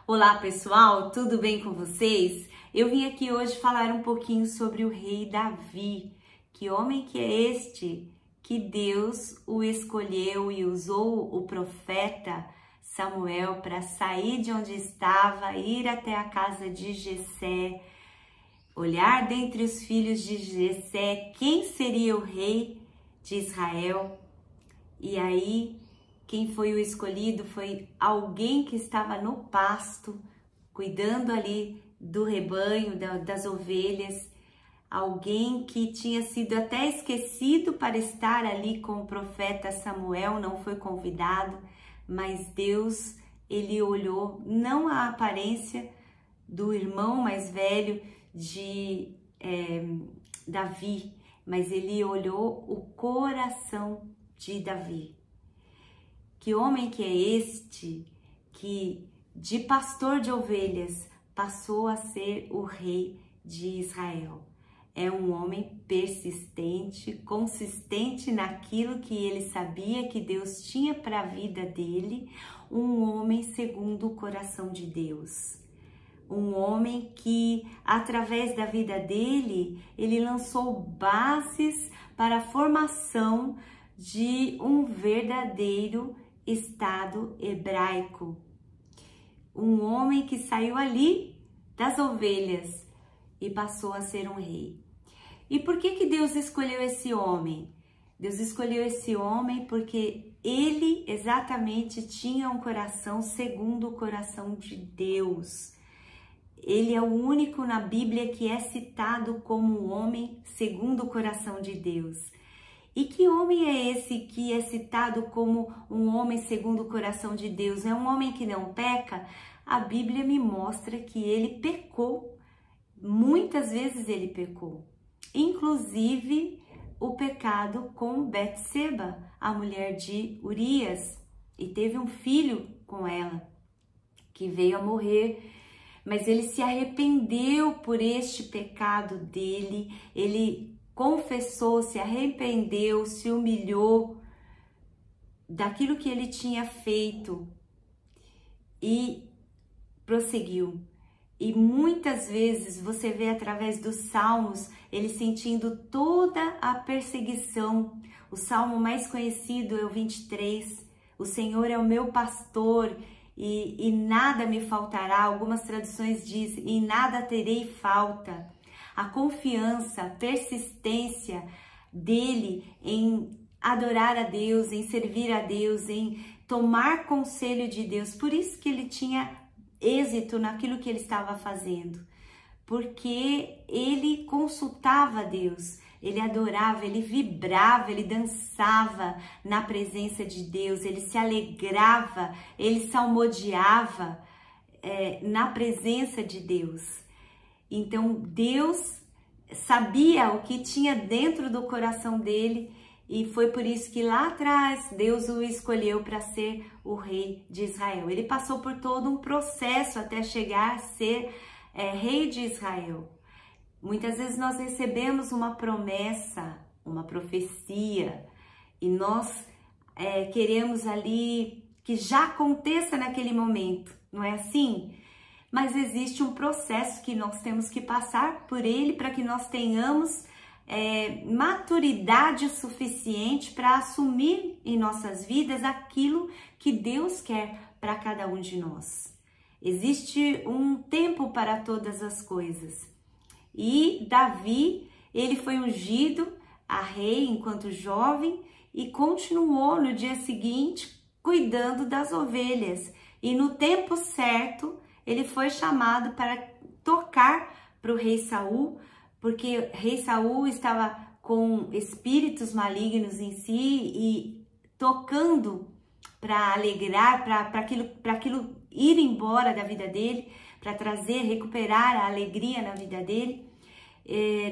Olá pessoal, tudo bem com vocês? Eu vim aqui hoje falar um pouquinho sobre o rei Davi. Que homem que é este que Deus o escolheu e usou o profeta Samuel para sair de onde estava, ir até a casa de Jessé, olhar dentre os filhos de Jessé quem seria o rei de Israel. E aí, quem foi o escolhido foi alguém que estava no pasto, cuidando ali do rebanho, das ovelhas, alguém que tinha sido até esquecido para estar ali com o profeta Samuel, não foi convidado, mas Deus, ele olhou não a aparência do irmão mais velho de Davi, mas ele olhou o coração de Davi. Que homem que é este que de pastor de ovelhas passou a ser o rei de Israel? É um homem persistente, consistente naquilo que ele sabia que Deus tinha para a vida dele, um homem segundo o coração de Deus. Um homem que, através da vida dele, ele lançou bases para a formação de um verdadeiro Estado hebraico. Um homem que saiu ali das ovelhas e passou a ser um rei. E por que Deus escolheu esse homem? Deus escolheu esse homem porque ele exatamente tinha um coração segundo o coração de Deus. Ele é o único na Bíblia que é citado como um homem segundo o coração de Deus. E que homem é esse que é citado como um homem segundo o coração de Deus? É um homem que não peca? A Bíblia me mostra que ele pecou. Muitas vezes ele pecou. Inclusive o pecado com Betseba, a mulher de Urias. E teve um filho com ela, que veio a morrer. Mas ele se arrependeu por este pecado dele, ele confessou, se arrependeu, se humilhou daquilo que ele tinha feito e prosseguiu. E muitas vezes você vê através dos salmos ele sentindo toda a perseguição. O salmo mais conhecido é o 23. O Senhor é o meu pastor e nada me faltará. Algumas traduções dizem, e nada terei falta. A confiança, a persistência dele em adorar a Deus, em servir a Deus, em tomar conselho de Deus. Por isso que ele tinha êxito naquilo que ele estava fazendo. Porque ele consultava a Deus. Ele adorava, ele vibrava, ele dançava na presença de Deus, ele se alegrava, ele salmodiava na presença de Deus. Então Deus sabia o que tinha dentro do coração dele e foi por isso que lá atrás Deus o escolheu para ser o rei de Israel. Ele passou por todo um processo até chegar a ser rei de Israel. Muitas vezes nós recebemos uma promessa, uma profecia, e nós queremos ali que já aconteça naquele momento, não é assim? Mas existe um processo que nós temos que passar por ele para que nós tenhamos maturidade suficiente para assumir em nossas vidas aquilo que Deus quer para cada um de nós. Existe um tempo para todas as coisas. E Davi, ele foi ungido a rei enquanto jovem e continuou no dia seguinte cuidando das ovelhas. E no tempo certo, ele foi chamado para tocar para o rei Saul, porque o rei Saul estava com espíritos malignos em si e tocando para alegrar, para aquilo ir embora da vida dele, para trazer, recuperar a alegria na vida dele.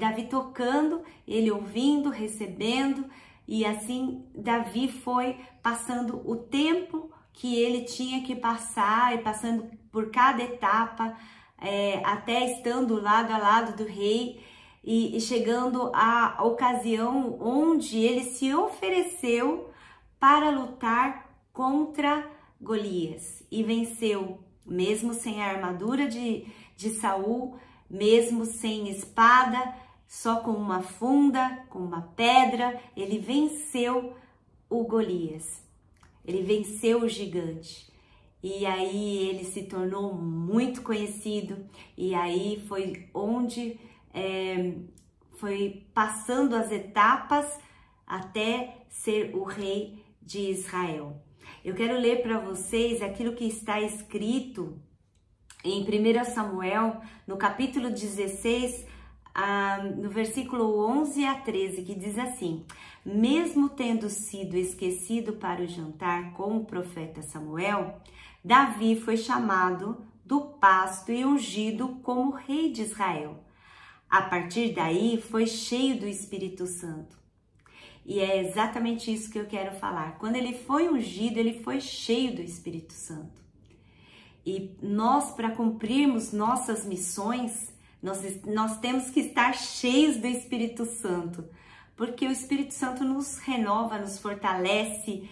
Davi tocando, ele ouvindo, recebendo, e assim Davi foi passando o tempo que ele tinha que passar e passando por cada etapa, até estando lado a lado do rei e chegando à ocasião onde ele se ofereceu para lutar contra Golias e venceu. mesmo sem a armadura de Saul, mesmo sem espada, só com uma funda, com uma pedra, ele venceu o Golias, ele venceu o gigante. E aí ele se tornou muito conhecido, e aí foi onde foi passando as etapas até ser o rei de Israel. Eu quero ler para vocês aquilo que está escrito em 1 Samuel, no capítulo 16, no versículo 11 a 13, que diz assim: mesmo tendo sido esquecido para o jantar com o profeta Samuel, Davi foi chamado do pasto e ungido como rei de Israel. A partir daí, foi cheio do Espírito Santo. E é exatamente isso que eu quero falar. Quando ele foi ungido, ele foi cheio do Espírito Santo. E nós, para cumprirmos nossas missões, nós temos que estar cheios do Espírito Santo. Porque o Espírito Santo nos renova, nos fortalece,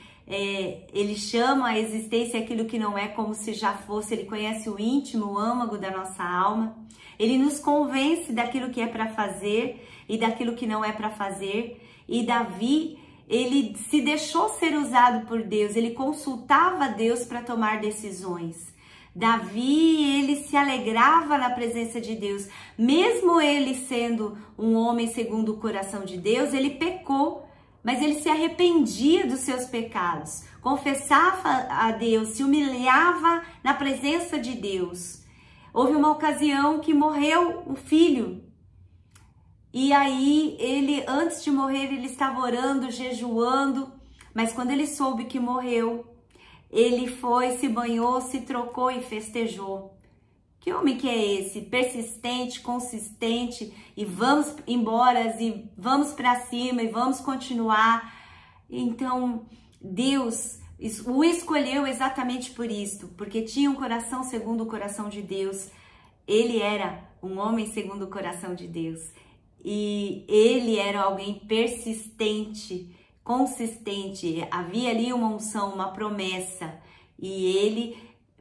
ele chama à existência aquilo que não é como se já fosse, ele conhece o íntimo, o âmago da nossa alma, ele nos convence daquilo que é para fazer e daquilo que não é para fazer. E Davi, ele se deixou ser usado por Deus, ele consultava Deus para tomar decisões. Davi, ele se alegrava na presença de Deus, mesmo ele sendo um homem segundo o coração de Deus, ele pecou, mas ele se arrependia dos seus pecados, confessava a Deus, se humilhava na presença de Deus. Houve uma ocasião que morreu um filho, e aí ele, antes de morrer, ele estava orando, jejuando, mas quando ele soube que morreu, ele foi, se banhou, se trocou e festejou. Que homem que é esse? Persistente, consistente, e vamos embora, e vamos para cima, e vamos continuar. Então, Deus o escolheu exatamente por isto, porque tinha um coração segundo o coração de Deus. Ele era um homem segundo o coração de Deus. E ele era alguém persistente, consistente. Havia ali uma unção, uma promessa. E ele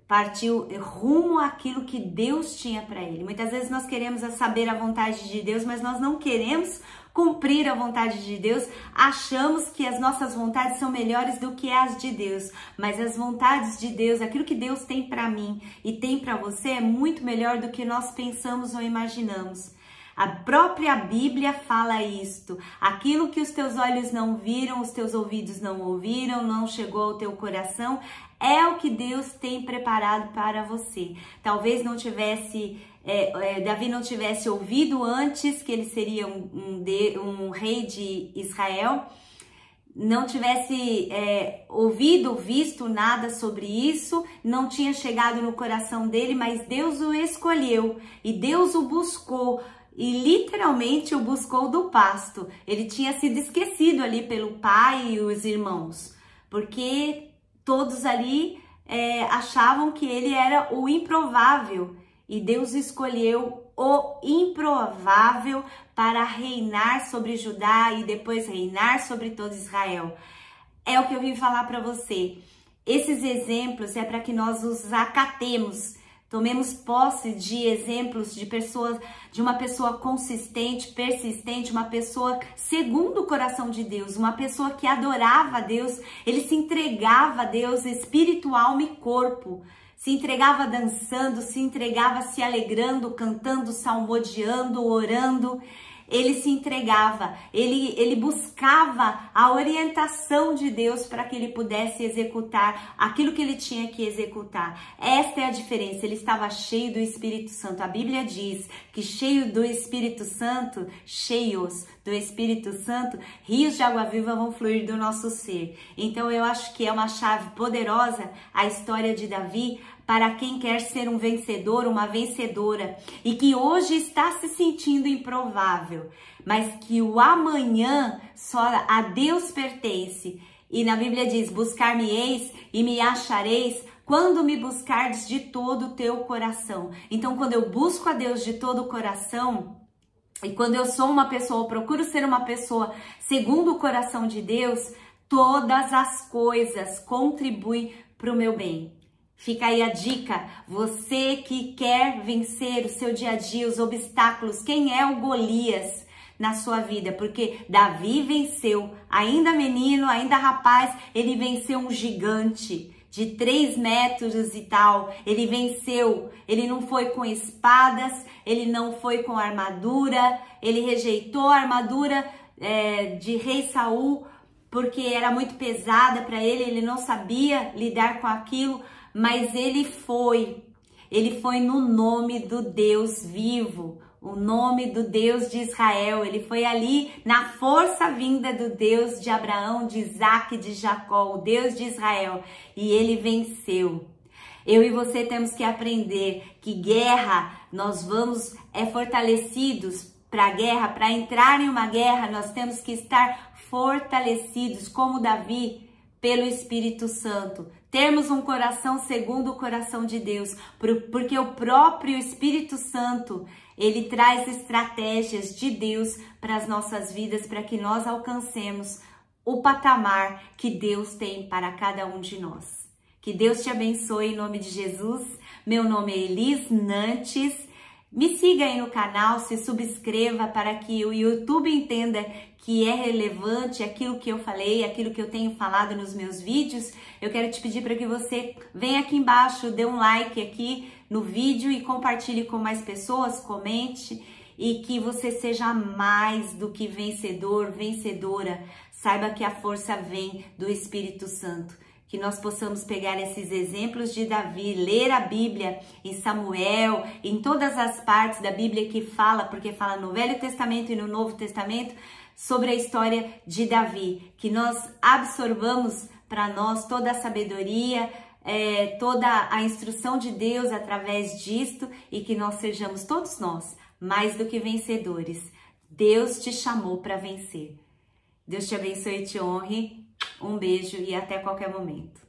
partiu rumo àquilo que Deus tinha para ele. Muitas vezes nós queremos saber a vontade de Deus, mas nós não queremos cumprir a vontade de Deus. Achamos que as nossas vontades são melhores do que as de Deus. Mas as vontades de Deus, aquilo que Deus tem para mim e tem para você, é muito melhor do que nós pensamos ou imaginamos. A própria Bíblia fala isto. Aquilo que os teus olhos não viram, os teus ouvidos não ouviram, não chegou ao teu coração, é o que Deus tem preparado para você. Talvez não tivesse, Davi não tivesse ouvido antes que ele seria um rei de Israel, não tivesse ouvido, visto nada sobre isso, não tinha chegado no coração dele, mas Deus o escolheu e Deus o buscou. E literalmente o buscou do pasto. Ele tinha sido esquecido ali pelo pai e os irmãos, porque todos ali achavam que ele era o improvável. E Deus escolheu o improvável para reinar sobre Judá e depois reinar sobre todo Israel. É o que eu vim falar para você. Esses exemplos é para que nós os acatemos. Tomemos posse de exemplos de uma pessoa consistente, persistente, uma pessoa segundo o coração de Deus, uma pessoa que adorava a Deus, ele se entregava a Deus, espírito, alma e corpo, se entregava dançando, se entregava se alegrando, cantando, salmodiando, orando. Ele se entregava, ele buscava a orientação de Deus para que ele pudesse executar aquilo que ele tinha que executar. Esta é a diferença, ele estava cheio do Espírito Santo. A Bíblia diz que cheios do Espírito Santo, rios de água viva vão fluir do nosso ser. Então eu acho que é uma chave poderosa a história de Davi, para quem quer ser um vencedor, uma vencedora, e que hoje está se sentindo improvável, mas que o amanhã só a Deus pertence. E na Bíblia diz: buscar-me-eis e me achareis quando me buscardes de todo o teu coração. Então, quando eu busco a Deus de todo o coração, e quando eu sou uma pessoa, procuro ser uma pessoa segundo o coração de Deus, todas as coisas contribuem para o meu bem. Fica aí a dica, você que quer vencer o seu dia a dia, os obstáculos, quem é o Golias na sua vida? Porque Davi venceu, ainda menino, ainda rapaz, ele venceu um gigante de 3 metros e tal, ele venceu, ele não foi com espadas, ele não foi com armadura, ele rejeitou a armadura de rei Saul, porque era muito pesada para ele não sabia lidar com aquilo, mas ele foi no nome do Deus vivo, o nome do Deus de Israel, ele foi ali na força vinda do Deus de Abraão, de Isaac, de Jacó, o Deus de Israel, e ele venceu. Eu e você temos que aprender que guerra, nós vamos fortalecidos para a guerra, para entrar em uma guerra, nós temos que estar fortalecidos, como Davi, pelo Espírito Santo. Termos um coração segundo o coração de Deus, porque o próprio Espírito Santo, ele traz estratégias de Deus para as nossas vidas, para que nós alcancemos o patamar que Deus tem para cada um de nós. Que Deus te abençoe em nome de Jesus. Meu nome é Elis Nantes. Me siga aí no canal, se subscreva para que o YouTube entenda que é relevante aquilo que eu falei, aquilo que eu tenho falado nos meus vídeos. Eu quero te pedir para que você venha aqui embaixo, dê um like aqui no vídeo e compartilhe com mais pessoas, comente, e que você seja mais do que vencedor, vencedora. Saiba que a força vem do Espírito Santo. Que nós possamos pegar esses exemplos de Davi, ler a Bíblia em Samuel, em todas as partes da Bíblia que fala, porque fala no Velho Testamento e no Novo Testamento, sobre a história de Davi. Que nós absorvamos para nós toda a sabedoria, toda a instrução de Deus através disto, e que nós sejamos todos nós mais do que vencedores. Deus te chamou para vencer. Deus te abençoe e te honre. Um beijo e até qualquer momento.